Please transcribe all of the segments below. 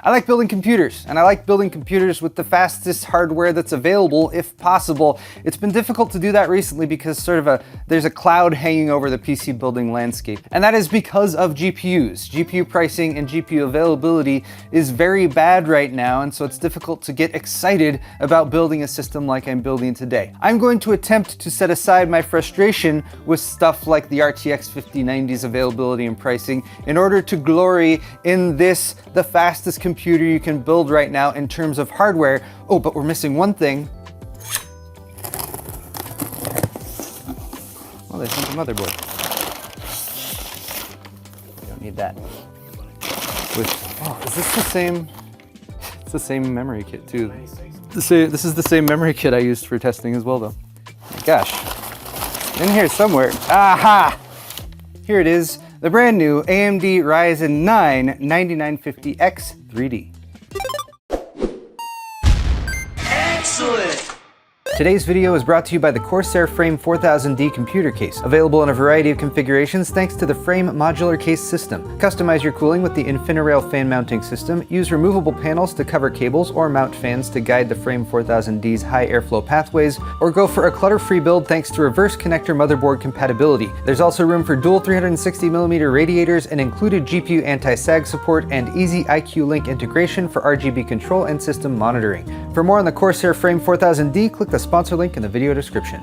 I like building computers, and I like building computers with the fastest hardware that's available if possible. It's been difficult to do that recently because there's a cloud hanging over the PC building landscape. And that is because of GPUs. GPU pricing and GPU availability is very bad right now, and so it's difficult to get excited about building a system like I'm building today. I'm going to attempt to set aside my frustration with stuff like the RTX 5090's availability and pricing in order to glory in this, the fastest computer you can build right now in terms of hardware. Oh, but we're missing one thing. Oh, there's the motherboard. We don't need that. Is this the same? It's the same memory kit too. This is the same memory kit I used for testing as well though. Oh my gosh. In here somewhere. Aha! Here it is. The brand new AMD Ryzen 9 9950X 3D. Excellent! Today's video is brought to you by the Corsair Frame 4000D computer case, available in a variety of configurations thanks to the Frame modular case system. Customize your cooling with the InfiniRail fan mounting system, use removable panels to cover cables or mount fans to guide the Frame 4000D's high airflow pathways, or go for a clutter-free build thanks to reverse connector motherboard compatibility. There's also room for dual 360mm radiators and included GPU anti-sag support and easy IQ Link integration for RGB control and system monitoring. For more on the Corsair Frame 4000D, click the sponsor link in the video description.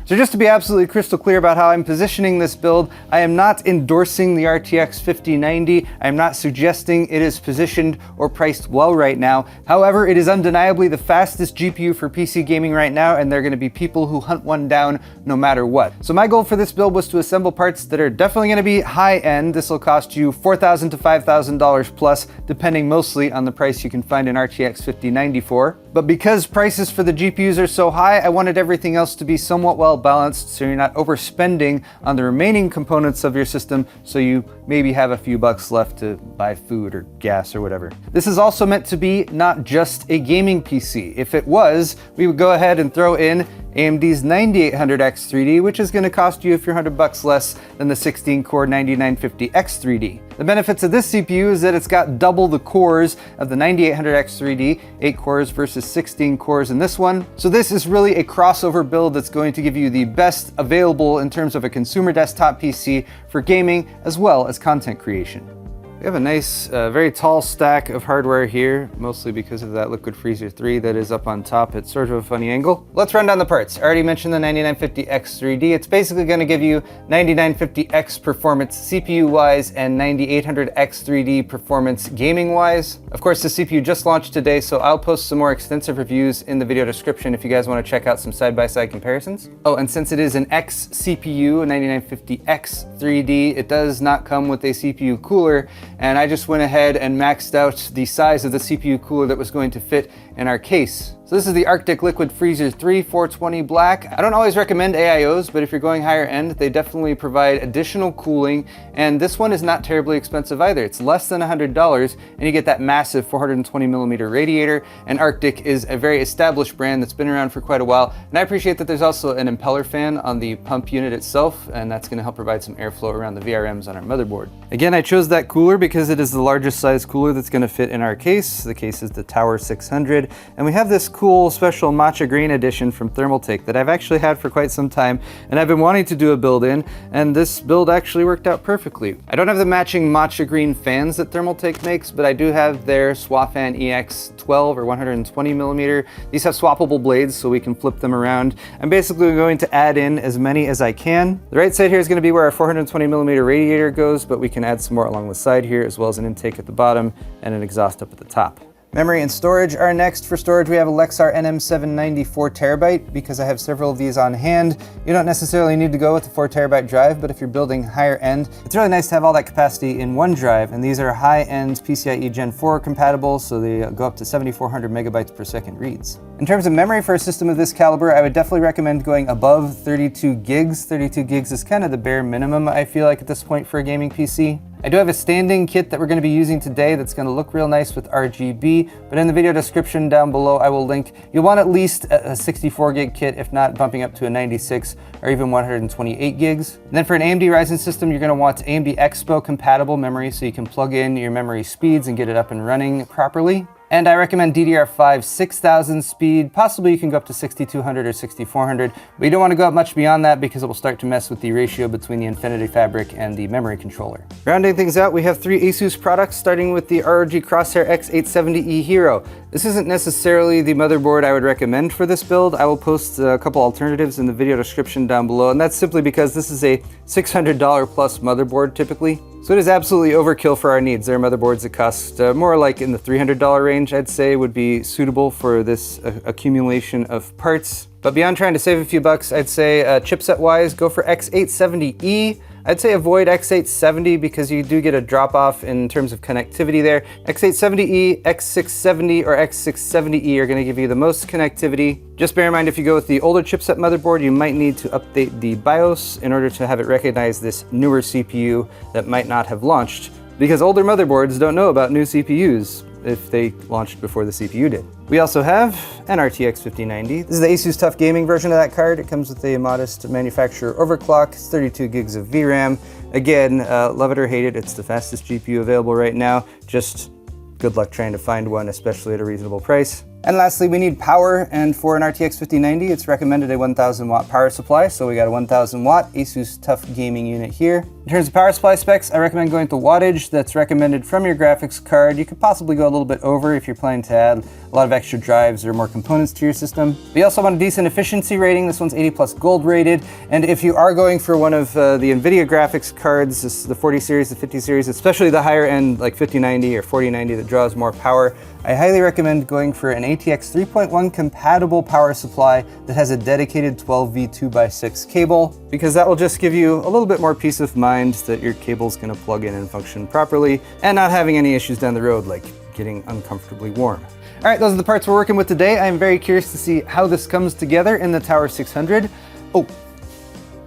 So just to be absolutely crystal clear about how I'm positioning this build, I am not endorsing the RTX 5090. I am not suggesting it is positioned or priced well right now. However, it is undeniably the fastest GPU for PC gaming right now, and there are going to be people who hunt one down no matter what. So my goal for this build was to assemble parts that are definitely going to be high-end. This will cost you $4,000 to $5,000 plus, depending mostly on the price you can find an RTX 5090 for. But because prices for the GPUs are so high, I wanted everything else to be somewhat well balanced so you're not overspending on the remaining components of your system, so you maybe have a few bucks left to buy food or gas or whatever. This is also meant to be not just a gaming PC. If it was, we would go ahead and throw in AMD's 9800X 3D, which is going to cost you a few $100 less than the 16-core 9950X 3D. The benefits of this CPU is that it's got double the cores of the 9800X 3D, 8 cores versus 16 cores in this one. So this is really a crossover build that's going to give you the best available in terms of a consumer desktop PC for gaming as well as content creation. We have a nice, very tall stack of hardware here, mostly because of that Liquid Freezer 3 that is up on top. It's sort of a funny angle. Let's run down the parts. I already mentioned the 9950X 3D. It's basically going to give you 9950X performance CPU-wise and 9800X 3D performance gaming-wise. Of course, the CPU just launched today, so I'll post some more extensive reviews in the video description if you guys want to check out some side-by-side comparisons. Oh, and since it is an X CPU, a 9950X 3D, it does not come with a CPU cooler, and I just went ahead and maxed out the size of the CPU cooler that was going to fit in our case. So this is the Arctic Liquid Freezer 3 420 Black. I don't always recommend AIOs, but if you're going higher end, they definitely provide additional cooling, and this one is not terribly expensive either. It's less than $100, and you get that massive 420mm radiator, and Arctic is a very established brand that's been around for quite a while, and I appreciate that there's also an impeller fan on the pump unit itself, and that's going to help provide some airflow around the VRMs on our motherboard. Again, I chose that cooler because it is the largest size cooler that's going to fit in our case. The case is the Tower 600, and we have this cool special matcha green edition from Thermaltake that I've actually had for quite some time, and I've been wanting to do a build in, and this build actually worked out perfectly. I don't have the matching matcha green fans that Thermaltake makes, but I do have their Swafan EX12 or 120mm. These have swappable blades, so we can flip them around. I'm basically going to add in as many as I can. The right side here is going to be where our 420mm radiator goes, but we can add some more along the side here, as well as an intake at the bottom and an exhaust up at the top. Memory and storage are next. For storage, we have a Lexar NM790 4TB because I have several of these on hand. You don't necessarily need to go with a 4TB drive, but if you're building higher end, it's really nice to have all that capacity in one drive, and these are high-end PCIe Gen 4 compatible, so they go up to 7,400 megabytes per second reads. In terms of memory for a system of this caliber, I would definitely recommend going above 32 gigs. 32 gigs is kind of the bare minimum, I feel like, at this point for a gaming PC. I do have a standing kit that we're going to be using today that's going to look real nice with RGB, but in the video description down below I will link. You'll want at least a 64 gig kit, if not bumping up to a 96 or even 128 gigs. And then for an AMD Ryzen system, you're going to want AMD Expo compatible memory so you can plug in your memory speeds and get it up and running properly. And I recommend DDR5 6000 speed. Possibly you can go up to 6200 or 6400, but you don't want to go up much beyond that because it will start to mess with the ratio between the Infinity Fabric and the memory controller. Rounding things out, we have 3 ASUS products, starting with the ROG Crosshair X870E Hero. This isn't necessarily the motherboard I would recommend for this build. I will post a couple alternatives in the video description down below, and that's simply because this is a $600 plus motherboard typically. So it is absolutely overkill for our needs. There are motherboards that cost more like in the $300 range, I'd say, would be suitable for this accumulation of parts. But beyond trying to save a few bucks, I'd say chipset-wise, go for X870E. I'd say avoid X870 because you do get a drop-off in terms of connectivity there. X870E, X670, or X670E are going to give you the most connectivity. Just bear in mind, if you go with the older chipset motherboard, you might need to update the BIOS in order to have it recognize this newer CPU that might not have launched, because older motherboards don't know about new CPUs if they launched before the CPU did. We also have an RTX 5090. This is the ASUS TUF Gaming version of that card. It comes with a modest manufacturer overclock. It's 32 gigs of VRAM. Again, love it or hate it, it's the fastest GPU available right now. Just good luck trying to find one, especially at a reasonable price. And lastly, we need power, and for an RTX 5090, it's recommended a 1000 watt power supply, so we got a 1000 watt ASUS TUF Gaming unit here. In terms of power supply specs, I recommend going to wattage that's recommended from your graphics card. You could possibly go a little bit over if you're planning to add a lot of extra drives or more components to your system. But you also want a decent efficiency rating. This one's 80 plus gold rated, and if you are going for one of the NVIDIA graphics cards, this is the 40 series, the 50 series, especially the higher end like 5090 or 4090 that draws more power, I highly recommend going for an ATX 3.1 compatible power supply that has a dedicated 12V 2x6 cable, because that will just give you a little bit more peace of mind that your cable's gonna plug in and function properly and not having any issues down the road like getting uncomfortably warm. All right, those are the parts we're working with today. I'm very curious to see how this comes together in the Tower 600. Oh,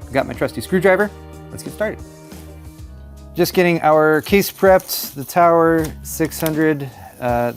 I got my trusty screwdriver. Let's get started. Just getting our case prepped, the Tower 600.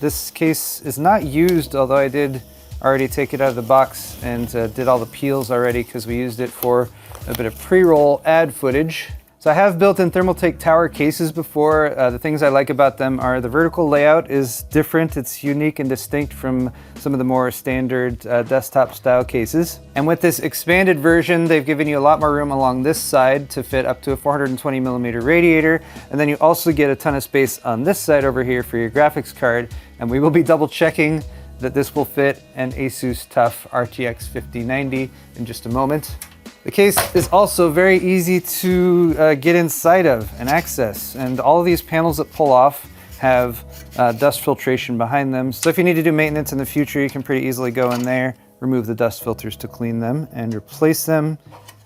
This case is not used, although I did already take it out of the box and did all the peels already because we used it for a bit of pre-roll ad footage. So I have built in Thermaltake tower cases before. The things I like about them are the vertical layout is different. It's unique and distinct from some of the more standard desktop style cases. And with this expanded version, they've given you a lot more room along this side to fit up to a 420 millimeter radiator. And then you also get a ton of space on this side over here for your graphics card. And we will be double checking that this will fit an ASUS TUF RTX 5090 in just a moment. The case is also very easy to get inside of and access, and all of these panels that pull off have dust filtration behind them. So if you need to do maintenance in the future, you can pretty easily go in there, remove the dust filters to clean them, and replace them.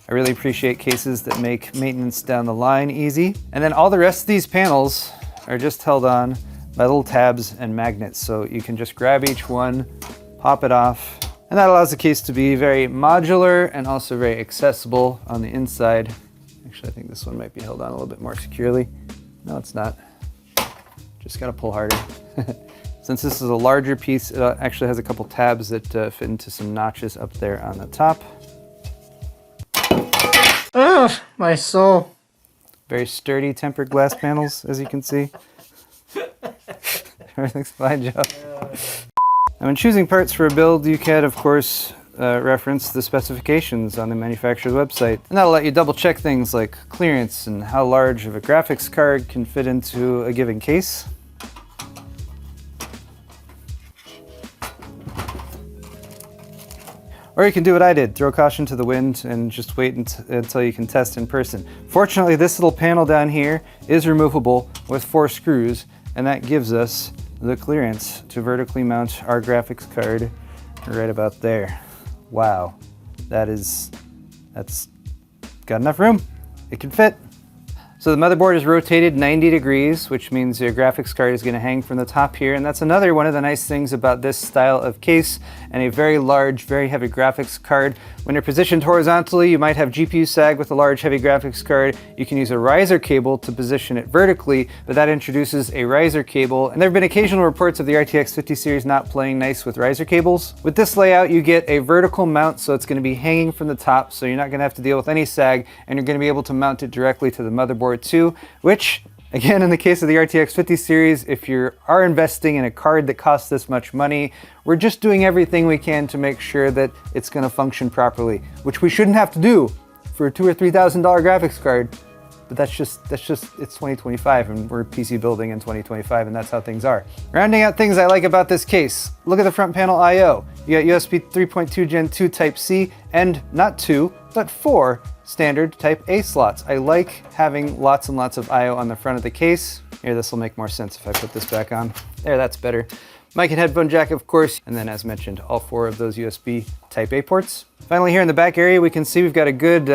I really appreciate cases that make maintenance down the line easy. And then all the rest of these panels are just held on by little tabs and magnets, so you can just grab each one, pop it off, and that allows the case to be very modular and also very accessible on the inside. Actually, I think this one might be held on a little bit more securely. No, it's not. Just gotta pull harder. Since this is a larger piece, it actually has a couple tabs that fit into some notches up there on the top. Ugh, my soul. Very sturdy tempered glass panels, as you can see. Everything's fine, Joe. Now, when choosing parts for a build, you can, of course, reference the specifications on the manufacturer's website. And that'll let you double check things like clearance and how large of a graphics card can fit into a given case. Or you can do what I did, throw caution to the wind and just wait until you can test in person. Fortunately, this little panel down here is removable with 4 screws, and that gives us the clearance to vertically mount our graphics card right about there. Wow, that's got enough room. It can fit. So the motherboard is rotated 90 degrees, which means your graphics card is going to hang from the top here. And that's another one of the nice things about this style of case and a very large, very heavy graphics card. When you're positioned horizontally, you might have GPU sag with a large, heavy graphics card. You can use a riser cable to position it vertically, but that introduces a riser cable. And there have been occasional reports of the RTX 50 series not playing nice with riser cables. With this layout, you get a vertical mount, so it's going to be hanging from the top, so you're not going to have to deal with any sag, and you're going to be able to mount it directly to the motherboard too, which, again, in the case of the RTX 50 series, if you are investing in a card that costs this much money, we're just doing everything we can to make sure that it's going to function properly, which we shouldn't have to do for a $2,000 or $3,000 graphics card. But that's just, it's 2025 and we're PC building in 2025 and that's how things are. Rounding out things I like about this case, look at the front panel I/O. You got USB 3.2 Gen 2 Type-C and not 2, but 4 standard Type-A slots. I like having lots and lots of I/O on the front of the case. Here, this will make more sense if I put this back on. There, that's better. Mic and headphone jack, of course, and then as mentioned, all 4 of those USB Type-A ports. Finally, here in the back area, we can see we've got a good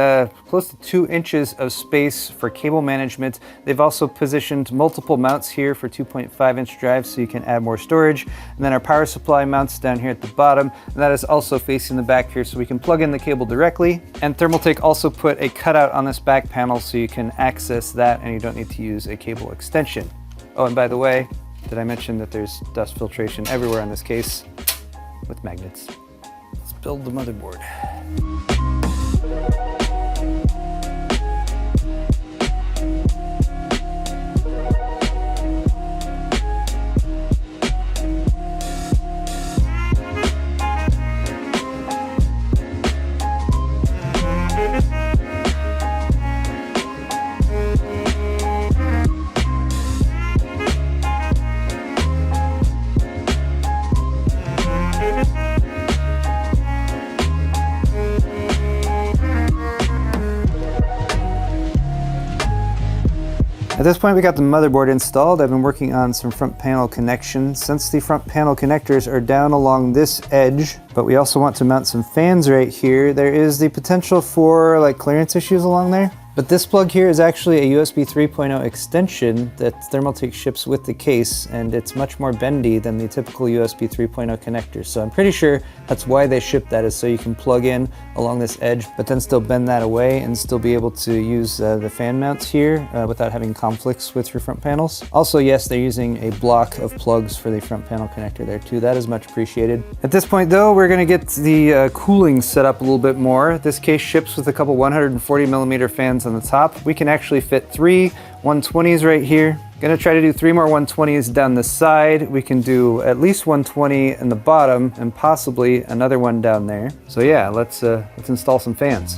close to 2 inches of space for cable management. They've also positioned multiple mounts here for 2.5-inch drives so you can add more storage. And then our power supply mounts down here at the bottom, and that is also facing the back here so we can plug in the cable directly. And Thermaltake also put a cutout on this back panel so you can access that and you don't need to use a cable extension. Oh, and by the way, did I mention that there's dust filtration everywhere on this case with magnets? Let's build the motherboard. At this point, we got the motherboard installed. I've been working on some front panel connections. Since the front panel connectors are down along this edge, but we also want to mount some fans right here, there is the potential for like clearance issues along there. But this plug here is actually a USB 3.0 extension that Thermaltake ships with the case, and it's much more bendy than the typical USB 3.0 connector. So I'm pretty sure that's why they ship that, is so you can plug in along this edge, but then still bend that away and still be able to use the fan mounts here without having conflicts with your front panels. Also, yes, they're using a block of plugs for the front panel connector there too. That is much appreciated. At this point though, we're gonna get the cooling set up a little bit more. This case ships with a couple 140mm fans on the top. We can actually fit 3 120s right here. Gonna try to do 3 more 120s down the side. We can do at least 120 in the bottom and possibly another one down there. So yeah, let's install some fans.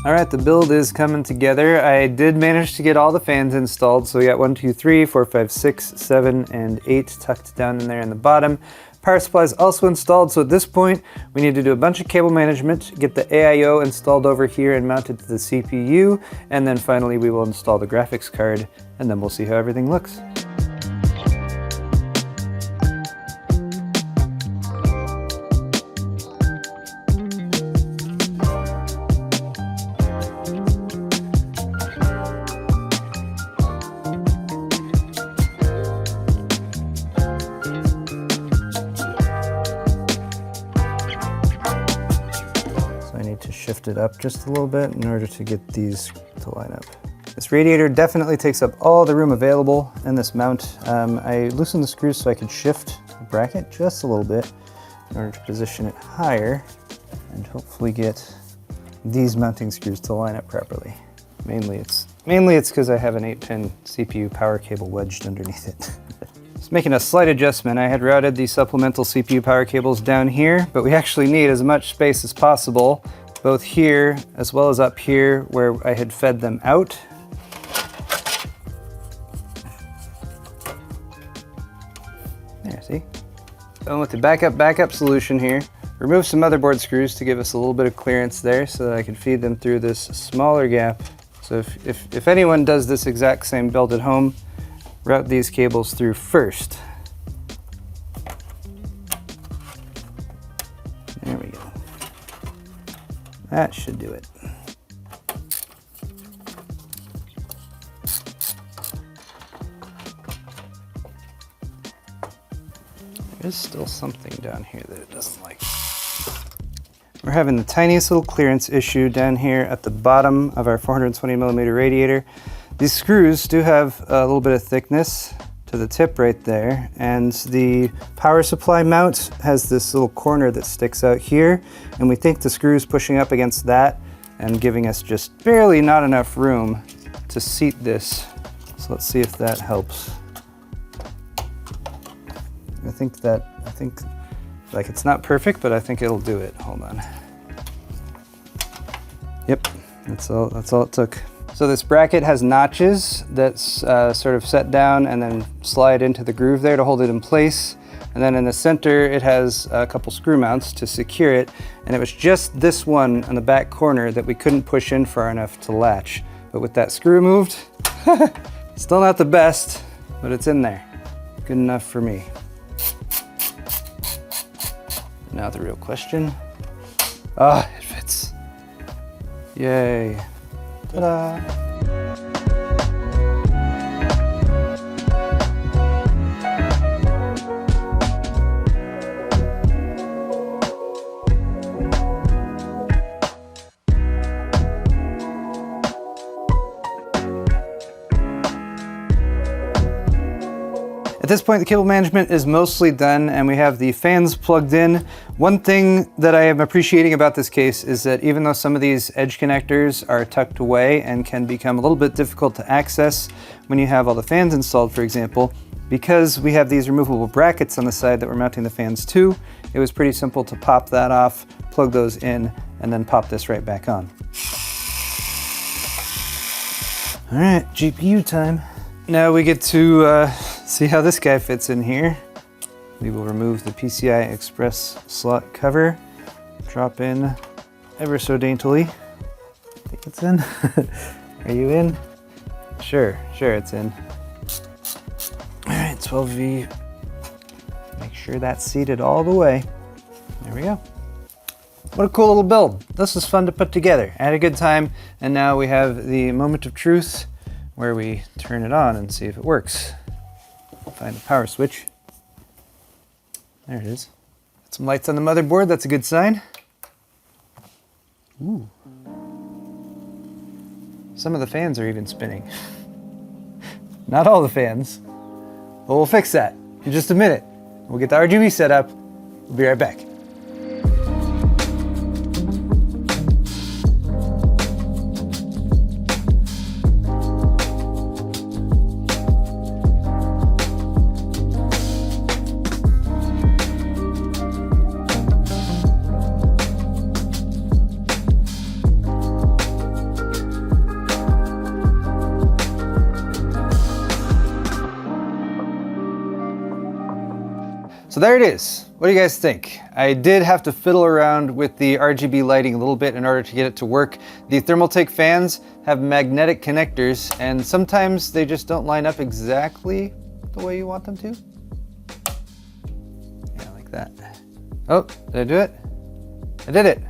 All right, the build is coming together. I did manage to get all the fans installed. So we got 1, 2, 3, 4, 5, 6, 7, and 8 tucked down in there in the bottom. Power supply is also installed. So at this point, we need to do a bunch of cable management, get the AIO installed over here and mounted to the CPU. And then finally, we will install the graphics card and then we'll see how everything looks. lift it up just a little bit in order to get these to line up. This radiator definitely takes up all the room available in this mount. I loosened the screws so I could shift the bracket just a little bit in order to position it higher and hopefully get these mounting screws to line up properly. Mainly it's because I have an 8-pin CPU power cable wedged underneath it. Just making a slight adjustment. I had routed the supplemental CPU power cables down here, but we actually need as much space as possible, both here as well as up here where I had fed them out. There, see? Going with the backup solution here. Remove some motherboard screws to give us a little bit of clearance there so that I can feed them through this smaller gap. So if anyone does this exact same build at home, route these cables through first. There we go. That should do it. There's still something down here that it doesn't like. We're having the tiniest little clearance issue down here at the bottom of our 420mm radiator. These screws do have a little bit of thickness to the tip right there, and the power supply mount has this little corner that sticks out here, and we think the screw is pushing up against that and giving us just barely not enough room to seat this. So let's see if that helps. I think like it's not perfect, but I think it'll do it. Hold on. Yep, that's all it took. So this bracket has notches that's sort of set down and then slide into the groove there to hold it in place. And then in the center, it has a couple screw mounts to secure it. And it was just this one on the back corner that we couldn't push in far enough to latch. But with that screw moved, still not the best, but it's in there. Good enough for me. Now the real question. Ah, it fits. Yay. Ta-da! At this point, the cable management is mostly done and we have the fans plugged in. One thing that I am appreciating about this case is that even though some of these edge connectors are tucked away and can become a little bit difficult to access when you have all the fans installed, for example, because we have these removable brackets on the side that we're mounting the fans to, it was pretty simple to pop that off, plug those in, and then pop this right back on. All right, GPU time. Now we get to see how this guy fits in here. We will remove the PCI Express slot cover, drop in ever so daintily. I think it's in. Are you in? Sure, it's in. All right, 12V. Make sure that's seated all the way. There we go. What a cool little build. This was fun to put together. I had a good time, and now we have the moment of truth where we turn it on and see if it works. Find the power switch. There it is. Got some lights on the motherboard, that's a good sign. Ooh. Some of the fans are even spinning. Not all the fans, but we'll fix that in just a minute. We'll get the RGB set up. We'll be right back. So there it is. What do you guys think? I did have to fiddle around with the RGB lighting a little bit in order to get it to work. The Thermaltake fans have magnetic connectors and sometimes they just don't line up exactly the way you want them to. Yeah, like that. Oh, did I do it? I did it.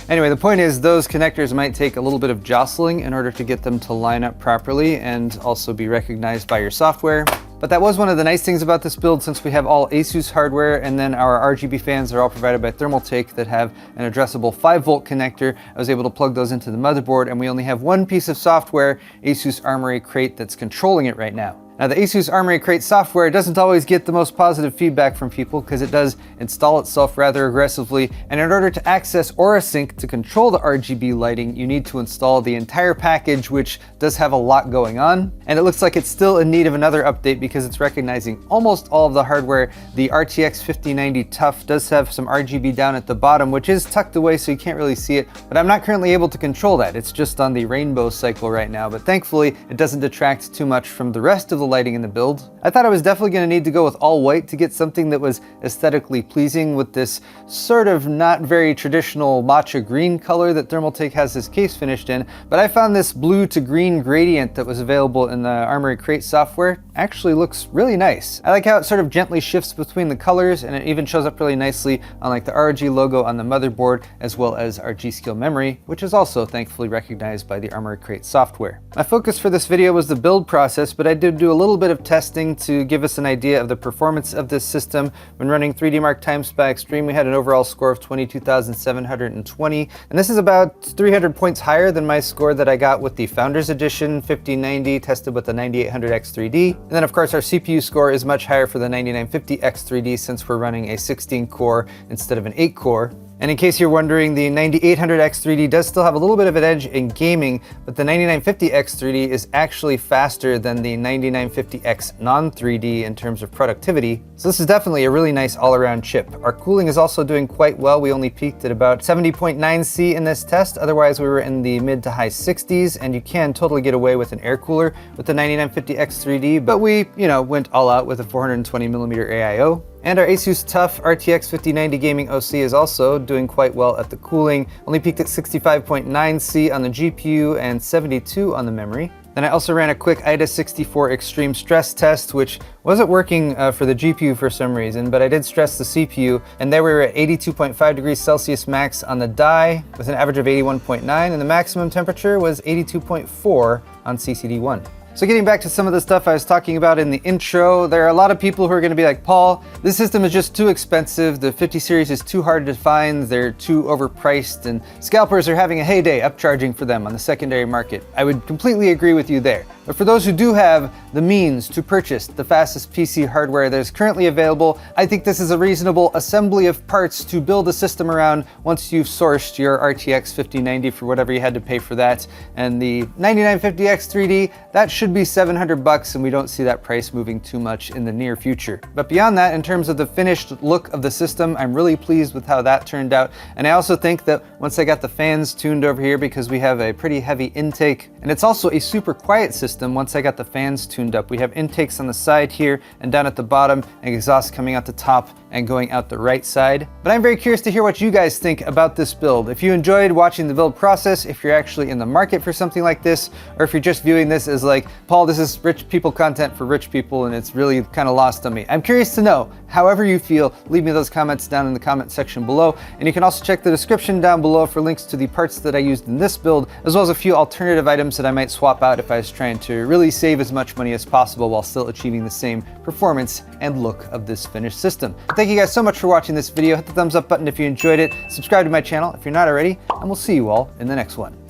Anyway, the point is those connectors might take a little bit of jostling in order to get them to line up properly and also be recognized by your software. But that was one of the nice things about this build, since we have all ASUS hardware, and then our RGB fans are all provided by Thermaltake that have an addressable 5-volt connector. I was able to plug those into the motherboard, and we only have one piece of software, ASUS Armory Crate, that's controlling it right now. Now, the ASUS Armory Crate software doesn't always get the most positive feedback from people because it does install itself rather aggressively, and in order to access AuraSync to control the RGB lighting, you need to install the entire package, which does have a lot going on. And it looks like it's still in need of another update because it's recognizing almost all of the hardware. The RTX 5090 TUF does have some RGB down at the bottom, which is tucked away so you can't really see it, but I'm not currently able to control that. It's just on the rainbow cycle right now, but thankfully it doesn't detract too much from the rest of the lighting in the build. I thought I was definitely going to need to go with all white to get something that was aesthetically pleasing with this sort of not very traditional matcha green color that Thermaltake has this case finished in, but I found this blue to green gradient that was available in the Armory Crate software actually looks really nice. I like how it sort of gently shifts between the colors, and it even shows up really nicely on like the ROG logo on the motherboard, as well as our G.Skill memory, which is also thankfully recognized by the Armory Crate software. My focus for this video was the build process, but I did do a little bit of testing to give us an idea of the performance of this system. When running 3D Mark Times by Extreme, we had an overall score of 22,720, and this is about 300 points higher than my score that I got with the Founders Edition 5090 tested with the 9800X3D. And then of course our CPU score is much higher for the 9950X3D since we're running a 16 core instead of an 8 core. And in case you're wondering, the 9800X3D does still have a little bit of an edge in gaming, but the 9950X3D is actually faster than the 9950X non-3D in terms of productivity. So this is definitely a really nice all-around chip. Our cooling is also doing quite well. We only peaked at about 70.9 C in this test. Otherwise, we were in the mid to high 60s, and you can totally get away with an air cooler with the 9950X3D, but we, went all out with a 420mm AIO. And our ASUS TUF RTX 5090 Gaming OC is also doing quite well at the cooling. Only peaked at 65.9 C on the GPU and 72 on the memory. Then I also ran a quick IDA64 extreme stress test, which wasn't working for the GPU for some reason, but I did stress the CPU, and there we were at 82.5 degrees Celsius max on the die with an average of 81.9, and the maximum temperature was 82.4 on CCD1. So getting back to some of the stuff I was talking about in the intro, there are a lot of people who are going to be like, Paul, this system is just too expensive, the 50 series is too hard to find, they're too overpriced, and scalpers are having a heyday upcharging for them on the secondary market. I would completely agree with you there. But for those who do have the means to purchase the fastest PC hardware that is currently available, I think this is a reasonable assembly of parts to build a system around once you've sourced your RTX 5090 for whatever you had to pay for that. And the 9950X3D, that should be $700, and we don't see that price moving too much in the near future. But beyond that, in terms of the finished look of the system, I'm really pleased with how that turned out. And I also think that once I got the fans tuned over here, because we have a pretty heavy intake, and it's also a super quiet system once I got the fans tuned up. We have intakes on the side here and down at the bottom, and exhaust coming out the top and going out the right side. But I'm very curious to hear what you guys think about this build. If you enjoyed watching the build process, if you're actually in the market for something like this, or if you're just viewing this as like, Paul, this is rich people content for rich people and it's really kind of lost on me. I'm curious to know. However you feel, leave me those comments down in the comment section below. And you can also check the description down below for links to the parts that I used in this build, as well as a few alternative items that I might swap out if I was trying to really save as much money as possible while still achieving the same performance and look of this finished system. Thank you guys so much for watching this video. Hit the thumbs up button if you enjoyed it. Subscribe to my channel if you're not already, and we'll see you all in the next one.